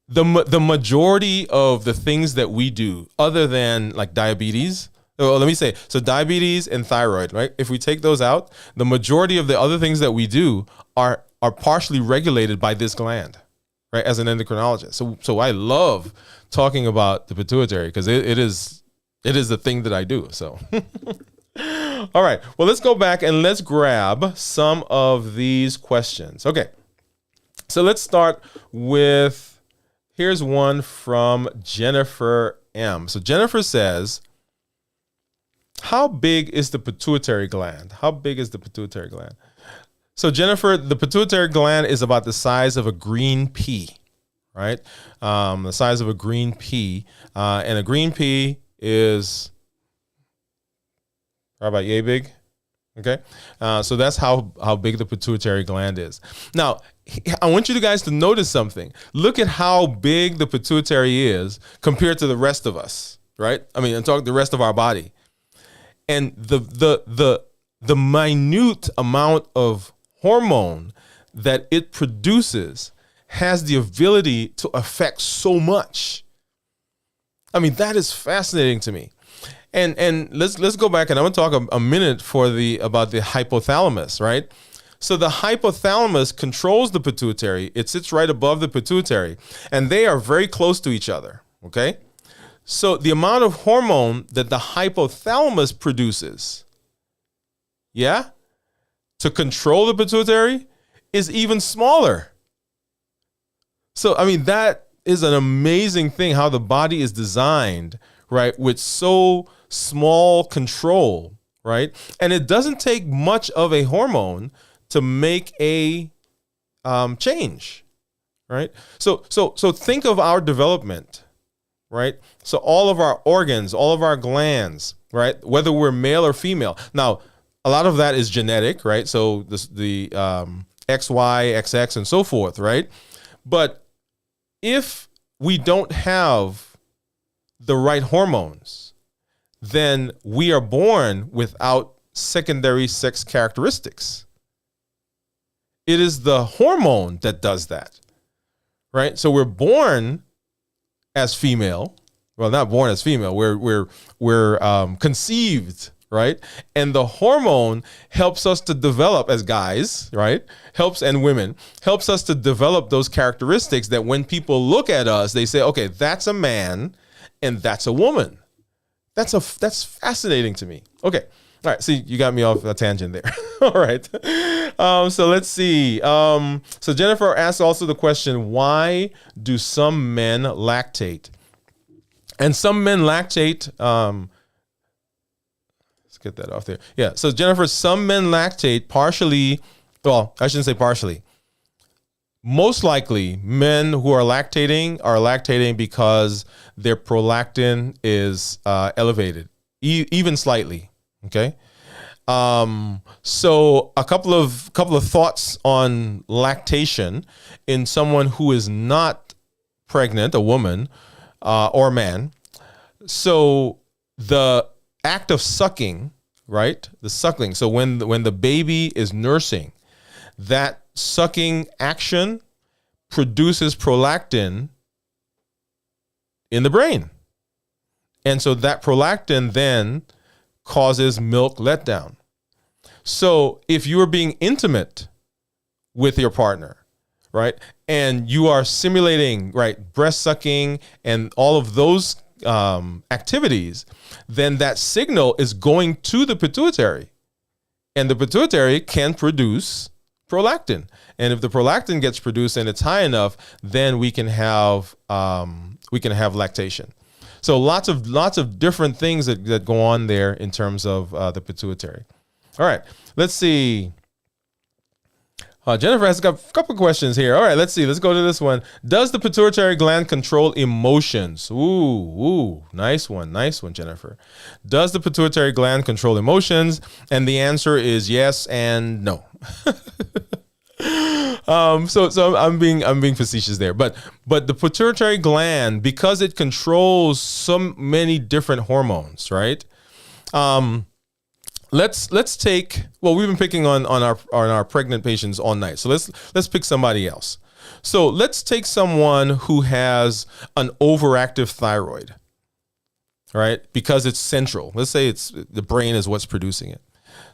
the majority of the things that we do other than like diabetes. Well, let me say, so diabetes and thyroid, right? If we take those out, the majority of the other things that we do are partially regulated by this gland, right? As an endocrinologist. So I love talking about the pituitary because it is the thing that I do. So, all right. Well, let's go back and let's grab some of these questions. Okay. So let's start with, here's one from Jennifer M. So Jennifer says, how big is the pituitary gland? How big is the pituitary gland? So Jennifer, the pituitary gland is about the size of a green pea, right? The size of a green pea. And a green pea is about yay big. Okay. So that's how big the pituitary gland is. Now, I want you guys to notice something. Look at how big the pituitary is compared to the rest of us, right? I mean, I'm talking the rest of our body. And the minute amount of hormone that it produces has the ability to affect so much. I mean, that is fascinating to me. And let's go back and I'm going to talk a minute about the hypothalamus, right? So the hypothalamus controls the pituitary. It sits right above the pituitary, and they are very close to each other, okay? So the amount of hormone that the hypothalamus produces, to control the pituitary is even smaller. So, I mean, that is an amazing thing, how the body is designed, right, with so small control, right? And it doesn't take much of a hormone to make a change, right? So think of our development, right? So all of our organs, all of our glands, right? Whether we're male or female. Now, a lot of that is genetic, right? So the XY, XX, and so forth, right? But if we don't have the right hormones, then we are born without secondary sex characteristics. It is the hormone that does that, right? So we're born as female. Well, not born as female. We're conceived, right? And the hormone helps us to develop as guys, right? And women helps us to develop those characteristics that when people look at us, they say, okay, that's a man and that's a woman. That's fascinating to me. Okay. All right. See, you got me off a tangent there. All right. So let's see. So Jennifer asked also the question, why do some men lactate? And some men lactate, let's get that off there. Yeah. So Jennifer, some men lactate partially. Well, I shouldn't say partially. Most likely men who are lactating because their prolactin is elevated, even slightly. Okay. So a couple of thoughts on lactation in someone who is not pregnant, a woman, or a man. So the act of sucking, right? The suckling. So when the baby is nursing, that sucking action produces prolactin in the brain. And so that prolactin then causes milk letdown. So if you are being intimate with your partner, right? And you are simulating, right, breast sucking and all of those activities, then that signal is going to the pituitary, and the pituitary can produce prolactin. And if the prolactin gets produced and it's high enough, then we can have lactation. So lots of different things that go on there in terms of the pituitary. All right, let's see. Jennifer has a couple questions here. All right, let's see. Let's go to this one. Does the pituitary gland control emotions? Ooh, nice one, Jennifer. Does the pituitary gland control emotions? And the answer is yes and no. So I'm being facetious there, but the pituitary gland, because it controls so many different hormones, right? Let's take, well, we've been picking on our pregnant patients all night. So let's pick somebody else. So let's take someone who has an overactive thyroid, right? Because it's central. Let's say it's the brain is what's producing it.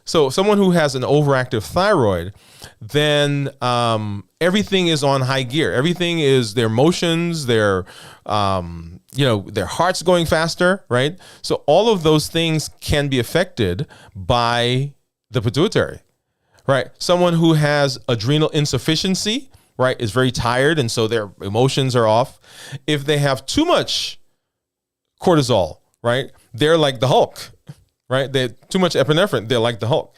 So someone who has an overactive thyroid, then everything is on high gear. Everything is their emotions, their heart's going faster, right? So all of those things can be affected by the pituitary, right? Someone who has adrenal insufficiency, right, is very tired, and so their emotions are off. If they have too much cortisol, right, they're like the Hulk. Right? They have too much epinephrine, they're like the Hulk.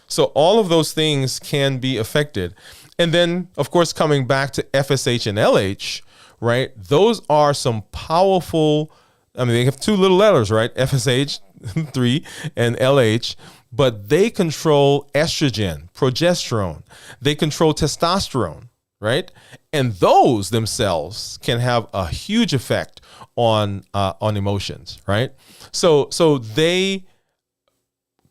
So all of those things can be affected. And then, of course, coming back to FSH and LH, right? Those are some powerful, I mean, they have two little letters, right? FSH, 3, and LH, but they control estrogen, progesterone. They control testosterone, right? And those themselves can have a huge effect on emotions, right? So they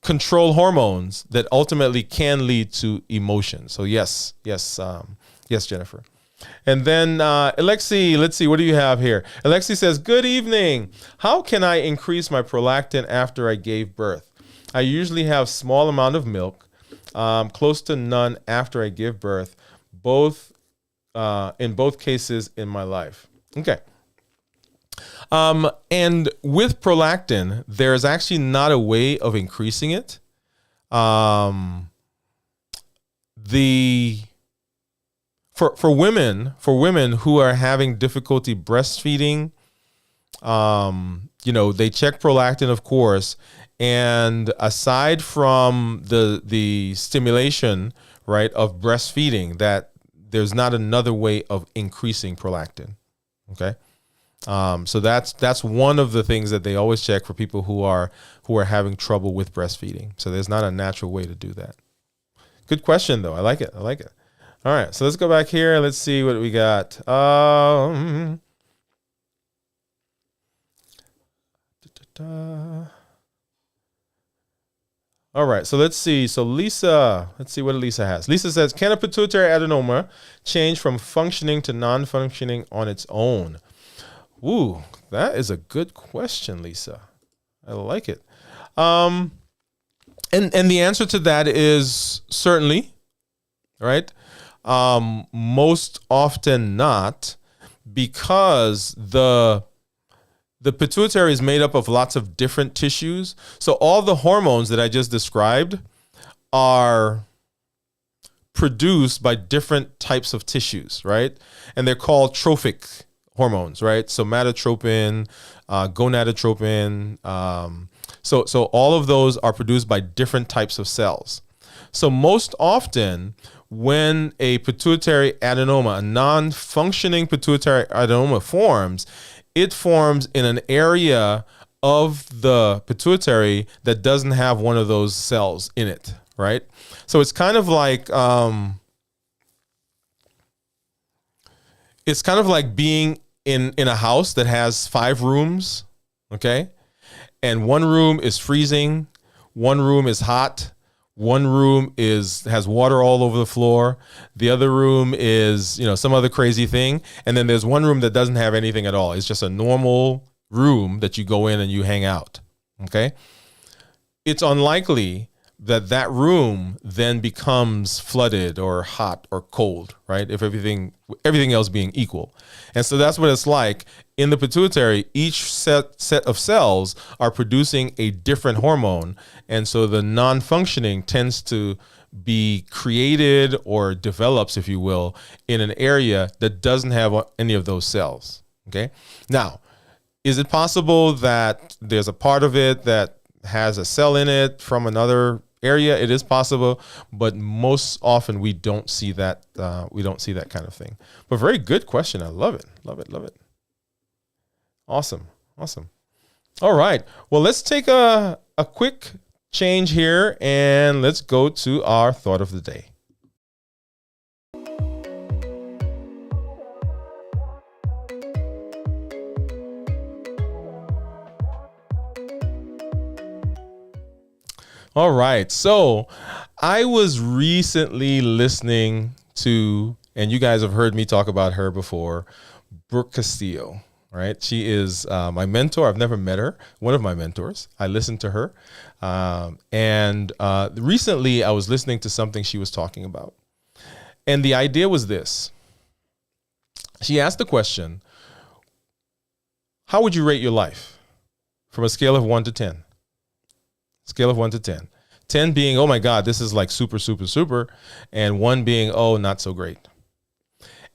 control hormones that ultimately can lead to emotion. So yes, Jennifer. And then Alexi, let's see, what do you have here? Alexi says, good evening. How can I increase my prolactin after I gave birth? I usually have small amount of milk, close to none after I give birth, in both cases in my life. Okay. And with prolactin, there's actually not a way of increasing it. For women who are having difficulty breastfeeding, they check prolactin, of course, and aside from the stimulation, right, of breastfeeding, that there's not another way of increasing prolactin. Okay. So that's one of the things that they always check for people who are having trouble with breastfeeding. So there's not a natural way to do that. Good question, though. I like it. All right, so let's go back here. Let's see what we got. All right, so let's see. So Lisa, let's see what Lisa has. Lisa says, can a pituitary adenoma change from functioning to non-functioning on its own? Ooh, that is a good question, Lisa. I like it. And the answer to that is certainly, right? Most often not, because the pituitary is made up of lots of different tissues. So all the hormones that I just described are produced by different types of tissues, right? And they're called trophic hormones, right? Somatotropin, gonadotropin. So all of those are produced by different types of cells. So most often when a pituitary adenoma, a non-functioning pituitary adenoma forms, it forms in an area of the pituitary that doesn't have one of those cells in it, right? So it's kind of like being in a house that has 5 rooms, okay? And one room is freezing, one room is hot, one room has water all over the floor, the other room is, some other crazy thing, and then there's one room that doesn't have anything at all. It's just a normal room that you go in and you hang out, okay? It's unlikely that room then becomes flooded or hot or cold, right? If everything else being equal. And so that's what it's like in the pituitary. Each set of cells are producing a different hormone. And so the non-functioning tends to be created or develops, if you will, in an area that doesn't have any of those cells. Okay. Now, is it possible that there's a part of it that has a cell in it from another area? It is possible, but most often we don't see that. We don't see that kind of thing. But very good question. I love it. Love it. Love it. Awesome. Awesome. All right. Well, let's take a quick change here and let's go to our thought of the day. All right. So I was recently listening to, and you guys have heard me talk about her before, Brooke Castillo, right? She is my mentor. I've never met her. One of my mentors. I listened to her. And recently I was listening to something she was talking about. And the idea was this. She asked the question, how would you rate your life from a scale of 1 to 10? Scale of 1 to 10. 10 being, oh my God, this is like super, super, super. And 1 being, oh, not so great.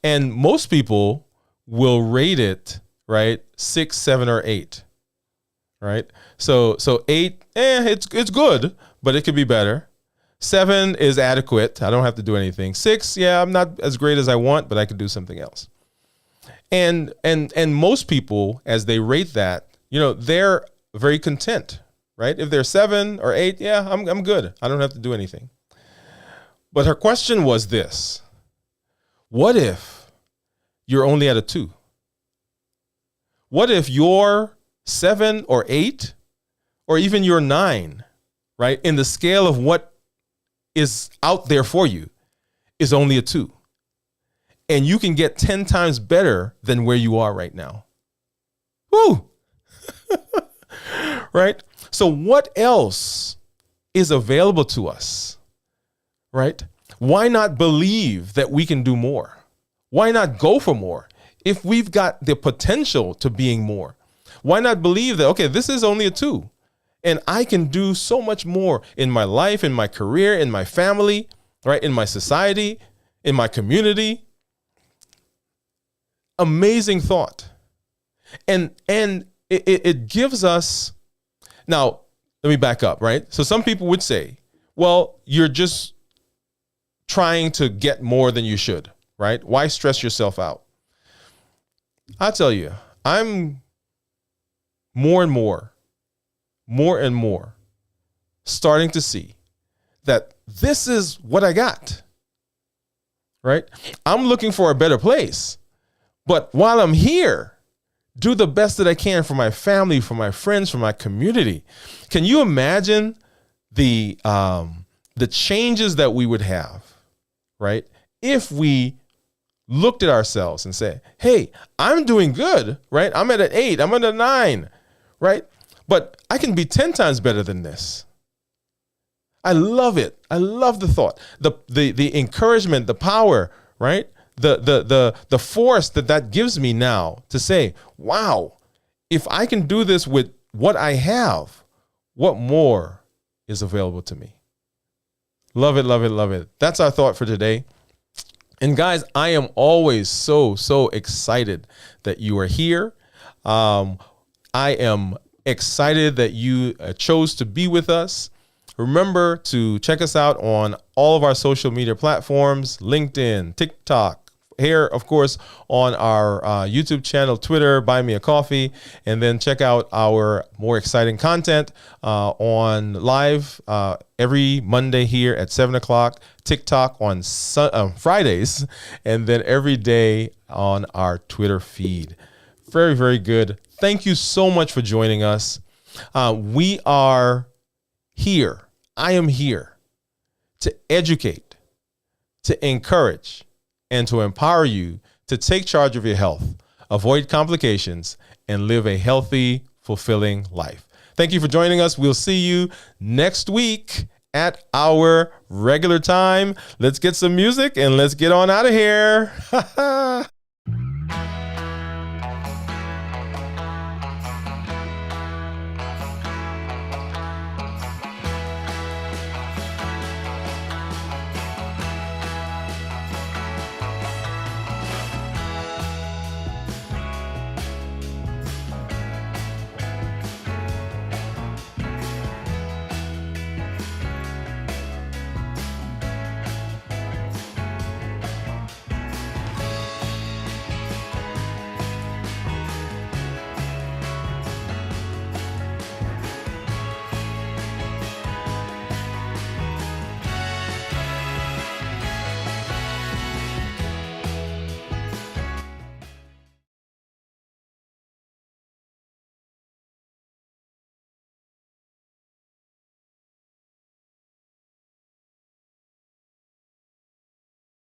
And most people will rate it, right, 6, 7, or 8. Right? So 8, it's good, but it could be better. 7 is adequate. I don't have to do anything. 6, yeah, I'm not as great as I want, but I could do something else. And most people, as they rate that, they're very content. Right? If they're 7 or 8, yeah, I'm good. I don't have to do anything. But her question was this. What if you're only at a 2? What if you're 7 or 8 or even you're 9, right? In the scale of what is out there for you is only a 2. And you can get 10 times better than where you are right now. Woo! Right? So what else is available to us, right? Why not believe that we can do more? Why not go for more? If we've got the potential to being more, why not believe that, okay, this is only a 2 and I can do so much more in my life, in my career, in my family, right? In my society, in my community. Amazing thought. And it gives us. Now, let me back up, right? So some people would say, well, you're just trying to get more than you should, right? Why stress yourself out? I tell you, I'm more and more starting to see that this is what I got, right? I'm looking for a better place. But while I'm here, do the best that I can for my family, for my friends, for my community. Can you imagine the changes that we would have, right? If we looked at ourselves and said, hey, I'm doing good, right? I'm at an 8, I'm at a 9, right? But I can be 10 times better than this. I love it. I love the thought, the encouragement, the power, right? The force that gives me now to say, wow, if I can do this with what I have, what more is available to me? Love it, love it, love it. That's our thought for today. And guys, I am always so excited that you are here. I am excited that you chose to be with us. Remember to check us out on all of our social media platforms, LinkedIn, TikTok, here, of course, on our YouTube channel, Twitter, Buy Me a Coffee, and then check out our more exciting content on live every Monday here at 7 o'clock, TikTok on Fridays, and then every day on our Twitter feed. Very, very good. Thank you so much for joining us. We are here. I am here to educate, to encourage, and to empower you to take charge of your health, avoid complications, and live a healthy, fulfilling life. Thank you for joining us. We'll see you next week at our regular time. Let's get some music and let's get on out of here.